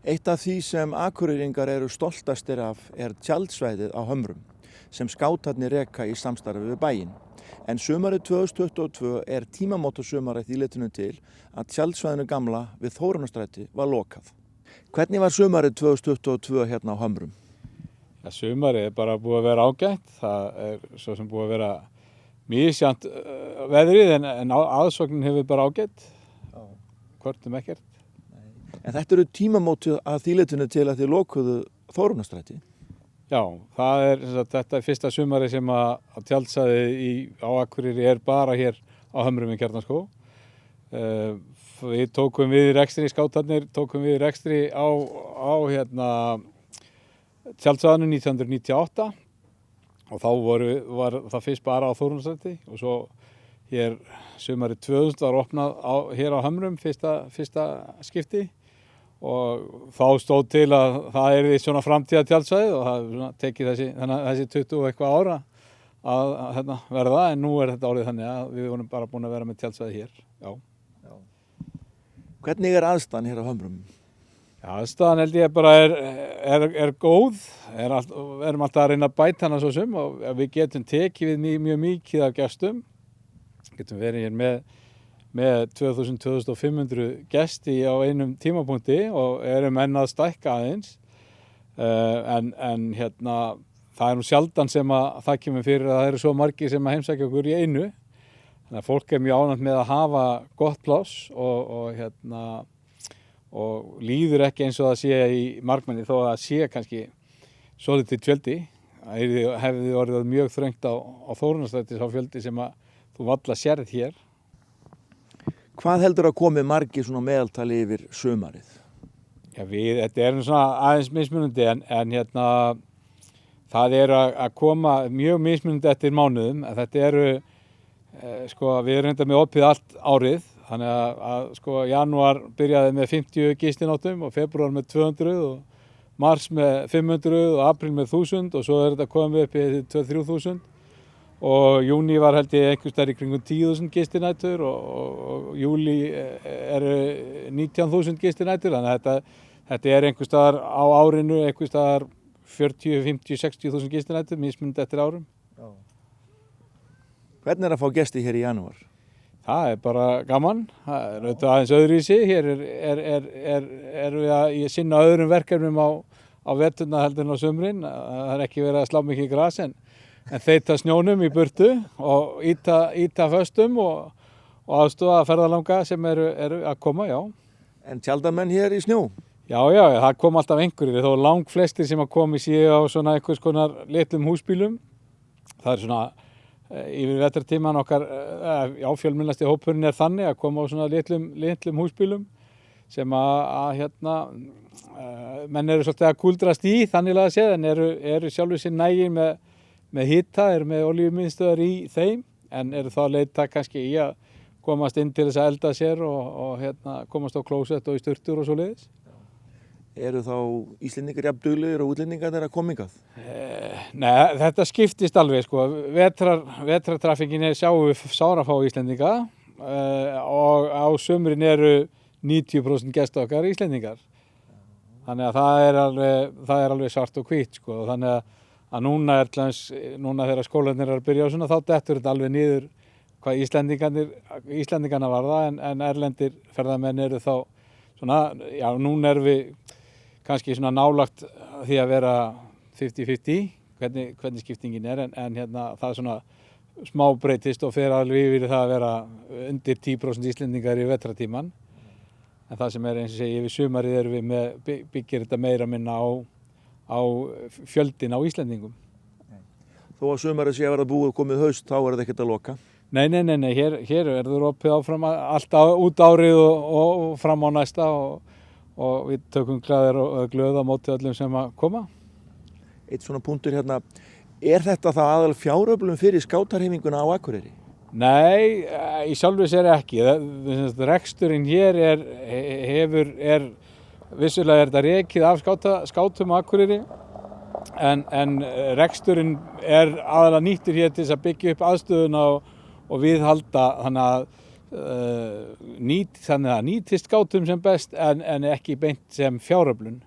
Eitt af því sem Akureyringar eru stoltastir af tjaldsvæðið á Hömrum sem skátarnir reka í samstarfi við bæinn. En sumarið 2022 tímamótasumarið í litinu til að tjaldsvæðinu gamla við Þórunnarstræti var lokað. Hvernig var sumarið 2022 hérna á Hömrum? Ja, sumarið bara búið að vera ágætt. Það svo sem búið að vera misjafnt veðrið en aðsóknin hefur bara ágætt. Hvortum ekkert. En þetta eru tímamótið að því litinu til að þið lokuðu Þórunnarstræti? Já, þetta fyrsta sumarið sem að tjaldsvæðið á Akureyri bara hér á Hömrum í Kjarnaskóg. Við tókum við rekstri, skátarnir tókum við rekstri á tjaldsvæðinu 1998 og þá var það fyrst bara á Þórunnarstræti og svo hér sumarið 2000 var opnað hér á Hömrum fyrsta skipti og þá stóð til að það yrði svona framtíða tjaldsvæði og það tekið þessi 20 og eitthvað ára að verða en nú þetta orðið þannig að við vorum bara búin að vera með tjaldsvæði hér. Já. Hvernig aðstaðan hér á Hömrum? Já, aðstaðan held ég bara er góð, erum alltaf að reyna að bæta hana svo sem og við getum tekið við mjög mikið af gestum, getum verið hér með 2500 gesti á einum tímapunkti og erum enn að stækka aðeins en það nú sjaldan sem að það kemur fyrir að það eru svo margir sem að heimsækja okkur í einu þannig að fólk mjög ánægt með að hafa gott pláss og líður ekki eins og það sé í margmenni þó að það sé kannski svolítið fjöldi það hefði orðið mjög þröngt á Þórunnarstræti sá fjöldi sem að þú varla sérð hér. Hvað heldur að komi margir svona meðaltali yfir sumarið? Já, þetta svona aðeins mismunandi en það að koma mjög mismunandi eftir mánuðum en þetta við erum reynda með opið allt árið þannig að janúar byrjaði með 50 gistinóttum og febrúar með 200 og mars með 500 og apríl með 1000 og svo þetta komið upp í 2-3.000 og júní var held ég einhvers staðar í kringum 10.000 gistinætur og júlí eru 19.000 gistinætur þannig að þetta einhvers staðar á árinu einhvers staðar 40, 50, 60.000 gistinætur mismunandi eftir árum. Já. Hvernig að fá gesti hér í janúar? Það bara gaman, það auðvitað aðeins öðruvísi, hér er við að sinna öðrum verkefnum á veturna heldur en á sumrin, það ekki verið að slá mikið gras en þeyta snjónum í burtu og íta föstum og aðstoða ferðalanga sem eru að koma, já. En tjaldamenn hér í snjó? Já, það kom alltaf einhverjir, þó langt flestir sem að komi séu á svona einhvers konar litlum húsbílum. Það svona yfir vetrartíman okkar, fjölmennasti hópurinn þannig að koma á svona litlum húsbílum sem menn eru svolítið að kúldrast í þannig að séð en eru sjálfur sér nægir með hita, eru með olíumiðstöðvar í þeim en eru þá að leita kannski í að komast inn til þess að elda sér og komast á klósett og í sturtur og svoleiðis. Eru þá Íslendingar jafn duglegir og útlendingar að koma hingað? Nei, þetta skiptist alveg vetrartrafikkinni sjáum við sárafá Íslendinga og á sumrin eru 90% gesta okkar Íslendingar. Þannig að það er alveg svart og hvítt þannig að núna þegar skólarnir að byrja á svona þá dettur þetta alveg niður hvað Íslendingarna varða en erlendir ferðamenn eru þá svona, já núna erum við kannski svona nálagt því að vera 50-50 hvernig skiptingin en það svona smá breytist og fer alveg yfir það að vera undir 10% Íslendingar í vetrartíman en það sem eins og segi yfir sumarið erum við byggir þetta meira minna á fjöldin á Íslendingum. Þó að sumarið sé að verða búið komið haust þá þetta ekkert að loka? Nei, hér verður opið áfram alltaf út árið og fram á næsta og við tökum glaðir og glöð á móti öllum sem að koma. Eitt svona punktur þetta það aðal fjáröflun fyrir skátarhreyfinguna á Akureyri? Nei, í sjálfu sér ekki. Reksturinn hér vissulega þetta rekið af skátum á Akureyri en reksturinn aðalega nýttur hér til þess að byggja upp aðstöðuna og viðhalda þannig að þannig að nýtist skátum sem best en ekki beint sem fjáröflun.